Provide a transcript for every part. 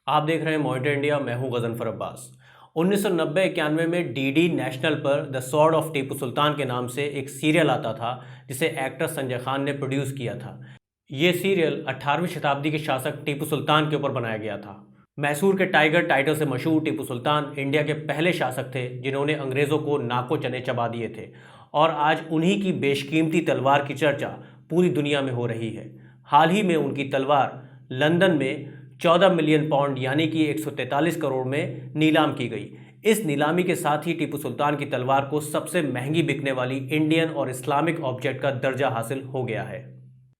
आप देख रहे हैं मॉनिटर इंडिया। मैं हूं गजनफर अब्बास। 1990-91 में डीडी नेशनल पर the sword of Tipu Sultan के नाम से एक सीरियल आता था, जिसे एक्टर संजय खान ने प्रोड्यूस किया था। ये सीरियल 18वीं शताब्दी के शासक टीपू सुल्तान के ऊपर बनाया गया था। मैसूर के टाइगर टाइटल से मशहूर टीपू सुल्तान इंडिया के पहले शासक थे जिन्होंने अंग्रेज़ों को नाको चने चबा दिए थे, और आज उन्हीं की बेशकीमती तलवार की चर्चा पूरी दुनिया में हो रही है। हाल ही में उनकी तलवार लंदन में 14 मिलियन पाउंड यानी कि 143 करोड़ में नीलाम की गई। इस नीलामी के साथ ही टीपू सुल्तान की तलवार को सबसे महंगी बिकने वाली इंडियन और इस्लामिक ऑब्जेक्ट का दर्जा हासिल हो गया है।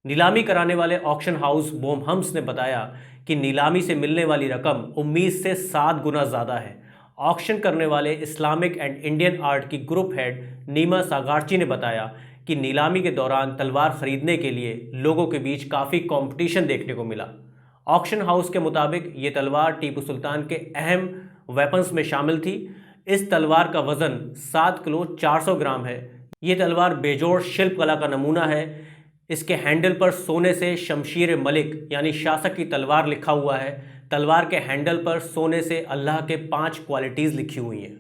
नीलामी कराने वाले ऑक्शन हाउस बोमहम्स ने बताया कि नीलामी से मिलने वाली रकम उम्मीद से 7 गुना ज़्यादा है। ऑक्शन करने वाले इस्लामिक एंड इंडियन आर्ट की ग्रुप हेड नीमा सागार्ची ने बताया कि नीलामी के दौरान तलवार खरीदने के लिए लोगों के बीच काफ़ी कंपटीशन देखने को मिला। ऑक्शन हाउस के मुताबिक ये तलवार टीपू सुल्तान के अहम वेपन्स में शामिल थी। इस तलवार का वजन 7 किलो 400 ग्राम है। ये तलवार बेजोड़ शिल्प कला का नमूना है। इसके हैंडल पर सोने से शमशीर मलिक यानी शासक की तलवार लिखा हुआ है। तलवार के हैंडल पर सोने से अल्लाह के 5 क्वालिटीज़ लिखी हुई हैं।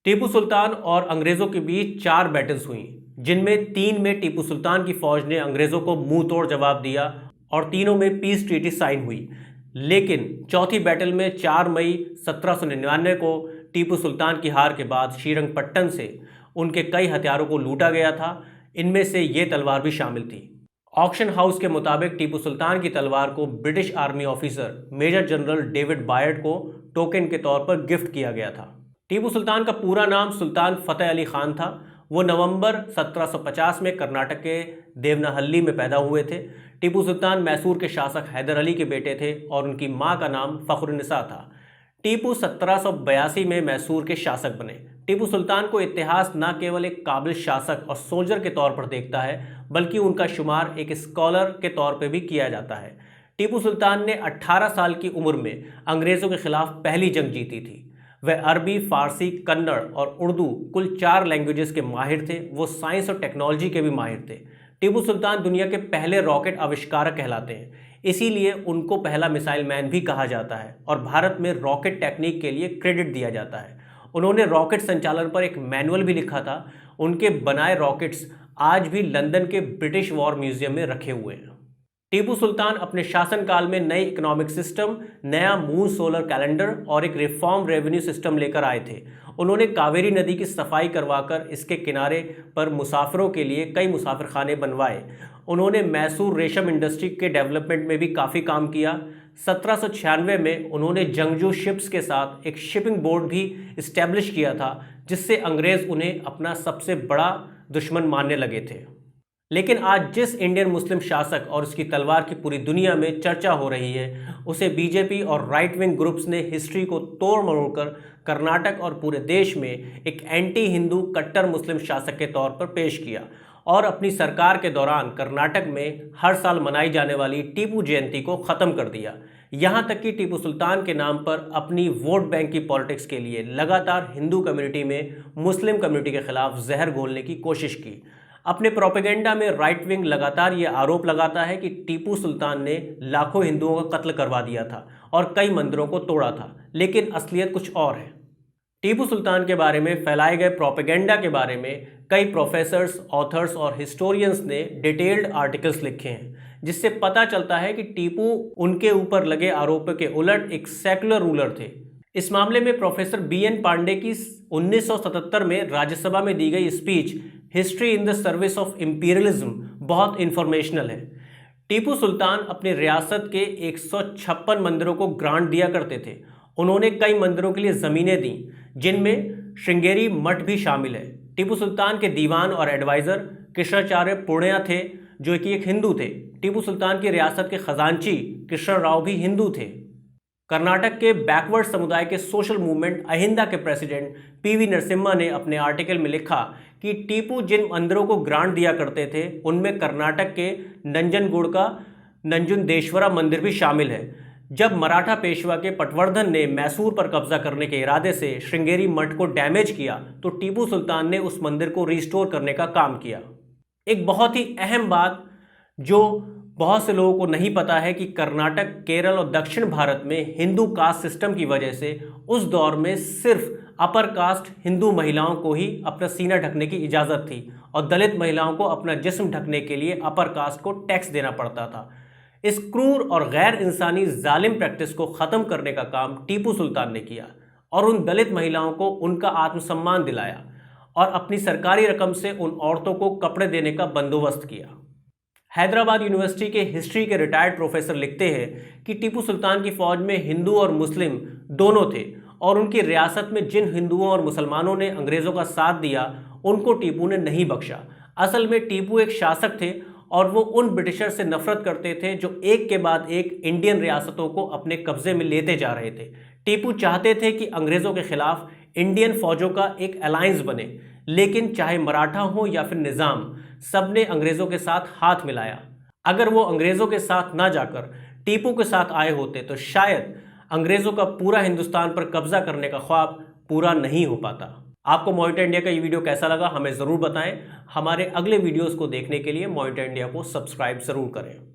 टीपू सुल्तान और अंग्रेज़ों के बीच 4 बैटल्स हुई, जिनमें 3 में टीपू सुल्तान की फौज ने अंग्रेज़ों को मुंह तोड़ जवाब दिया और तीनों में पीस ट्रीटी साइन हुई। लेकिन चौथी बैटल में 4 मई 1799 को टीपू सुल्तान की हार के बाद श्रीरंगपट्टन से उनके कई हथियारों को लूटा गया था। इनमें से ये तलवार भी शामिल थी। ऑक्शन हाउस के मुताबिक टीपू सुल्तान की तलवार को British army officer major general David Baird को टोकन के तौर पर गिफ्ट किया गया था। टीपू सुल्तान का पूरा नाम सुल्तान फतेह अली खान था। वो नवंबर 1750 में कर्नाटक के देवनाहल्ली में पैदा हुए थे। टीपू सुल्तान मैसूर के शासक हैदर अली के बेटे थे और उनकी मां का नाम फखरुन्निसा था। टीपू 1782 में मैसूर के शासक बने। टीपू सुल्तान को इतिहास न केवल एक काबिल शासक और सोल्जर के तौर पर देखता है, बल्कि उनका शुमार एक स्कॉलर के तौर पर भी किया जाता है। टीपू सुल्तान ने 18 साल की उम्र में अंग्रेज़ों के खिलाफ पहली जंग जीती थी। वह अरबी, फारसी, कन्नड़ और उर्दू कुल 4 लैंग्वेजेस के माहिर थे। वो साइंस और टेक्नोलॉजी के भी माहिर थे। टीपू सुल्तान दुनिया के पहले रॉकेट आविष्कारक कहलाते हैं, इसीलिए उनको पहला मिसाइल मैन भी कहा जाता है और भारत में रॉकेट टेक्निक के लिए क्रेडिट दिया जाता है। उन्होंने रॉकेट संचालन पर एक मैनुअल भी लिखा था। उनके बनाए रॉकेट्स आज भी लंदन के ब्रिटिश वॉर म्यूजियम में रखे हुए हैं। टीपू सुल्तान अपने शासनकाल में नई इकोनॉमिक सिस्टम, नया मून सोलर कैलेंडर और एक रिफॉर्म रेवेन्यू सिस्टम लेकर आए थे। उन्होंने कावेरी नदी की सफाई करवाकर इसके किनारे पर मुसाफिरों के लिए कई मुसाफिरखाने बनवाए। उन्होंने मैसूर रेशम इंडस्ट्री के डेवलपमेंट में भी काफ़ी काम किया। 1796 में उन्होंने जंगजू शिप्स के साथ एक शिपिंग बोर्ड भी इस्टेब्लिश किया था, जिससे अंग्रेज़ उन्हें अपना सबसे बड़ा दुश्मन मानने लगे थे। लेकिन आज जिस इंडियन मुस्लिम शासक और उसकी तलवार की पूरी दुनिया में चर्चा हो रही है, उसे बीजेपी और राइट विंग ग्रुप्स ने हिस्ट्री को तोड़ मरोड़कर कर्नाटक और पूरे देश में एक एंटी हिंदू कट्टर मुस्लिम शासक के तौर पर पेश किया और अपनी सरकार के दौरान कर्नाटक में हर साल मनाई जाने वाली टीपू जयंती को ख़त्म कर दिया। यहाँ तक कि टीपू सुल्तान के नाम पर अपनी वोट बैंक की पॉलिटिक्स के लिए लगातार हिंदू कम्युनिटी में मुस्लिम कम्युनिटी के खिलाफ जहर घोलने की कोशिश की। अपने प्रोपेगेंडा में राइट विंग लगातार ये आरोप लगाता है कि टीपू सुल्तान ने लाखों हिंदुओं का कत्ल करवा दिया था और कई मंदिरों को तोड़ा था, लेकिन असलियत कुछ और है। टीपू सुल्तान के बारे में फैलाए गए प्रोपेगेंडा के बारे में कई प्रोफेसर्स, ऑथर्स और हिस्टोरियंस ने डिटेल्ड आर्टिकल्स लिखे हैं, जिससे पता चलता है कि टीपू उनके ऊपर लगे आरोपों के उलट एक सेकुलर रूलर थे। इस मामले में प्रोफेसर BN पांडे की 1977 में राज्यसभा में दी गई speech history in the service of imperialism बहुत इंफॉर्मेशनल है। टीपू सुल्तान अपनी रियासत के 156 मंदिरों को ग्रांट दिया करते थे। उन्होंने कई मंदिरों के लिए ज़मीनें दी, जिनमें श्रृंगेरी मठ भी शामिल है। टीपू सुल्तान के दीवान और एडवाइज़र कृष्णाचार्य पूर्णिया थे, जो कि एक हिंदू थे। टीपू सुल्तान की रियासत के खजांची कृष्ण राव भी हिंदू थे। कर्नाटक के बैकवर्ड समुदाय के सोशल मूवमेंट अहिंदा के प्रेसिडेंट PV नरसिम्हा ने अपने आर्टिकल में लिखा कि टीपू जिन मंदिरों को ग्रांट दिया करते थे, उनमें कर्नाटक के नंजनगुड़ का नंजुंडेश्वरा मंदिर भी शामिल है। जब मराठा पेशवा के पटवर्धन ने मैसूर पर कब्जा करने के इरादे से श्रृंगेरी मठ को डैमेज किया, तो टीपू सुल्तान ने उस मंदिर को रिस्टोर करने का काम किया। एक बहुत ही अहम बात जो बहुत से लोगों को नहीं पता है कि कर्नाटक, केरल और दक्षिण भारत में हिंदू कास्ट सिस्टम की वजह से उस दौर में सिर्फ अपर कास्ट हिंदू महिलाओं को ही अपना सीना ढकने की इजाज़त थी और दलित महिलाओं को अपना जिस्म ढकने के लिए अपर कास्ट को टैक्स देना पड़ता था। इस क्रूर और गैर इंसानी जालिम प्रैक्टिस को ख़त्म करने का काम टीपू सुल्तान ने किया और उन दलित महिलाओं को उनका आत्मसम्मान दिलाया और अपनी सरकारी रकम से उन औरतों को कपड़े देने का बंदोबस्त किया। हैदराबाद यूनिवर्सिटी के हिस्ट्री के रिटायर्ड प्रोफेसर लिखते हैं कि टीपू सुल्तान की फौज में हिंदू और मुस्लिम दोनों थे और उनकी रियासत में जिन हिंदुओं और मुसलमानों ने अंग्रेज़ों का साथ दिया उनको टीपू ने नहीं बख्शा। असल में टीपू एक शासक थे और वो उन ब्रिटिशर से नफरत करते थे जो एक के बाद एक इंडियन रियासतों को अपने कब्जे में लेते जा रहे थे। टीपू चाहते थे कि अंग्रेज़ों के खिलाफ इंडियन फौजों का एक अलायंस बने, लेकिन चाहे मराठा हो या फिर निज़ाम, सब ने अंग्रेज़ों के साथ हाथ मिलाया। अगर वो अंग्रेज़ों के साथ ना जाकर टीपू के साथ आए होते तो शायद अंग्रेज़ों का पूरा हिंदुस्तान पर कब्जा करने का ख्वाब पूरा नहीं हो पाता। आपको मॉइंटा इंडिया का ये वीडियो कैसा लगा हमें ज़रूर बताएं। हमारे अगले वीडियोस को देखने के लिए मॉइंटा इंडिया को सब्सक्राइब ज़रूर करें।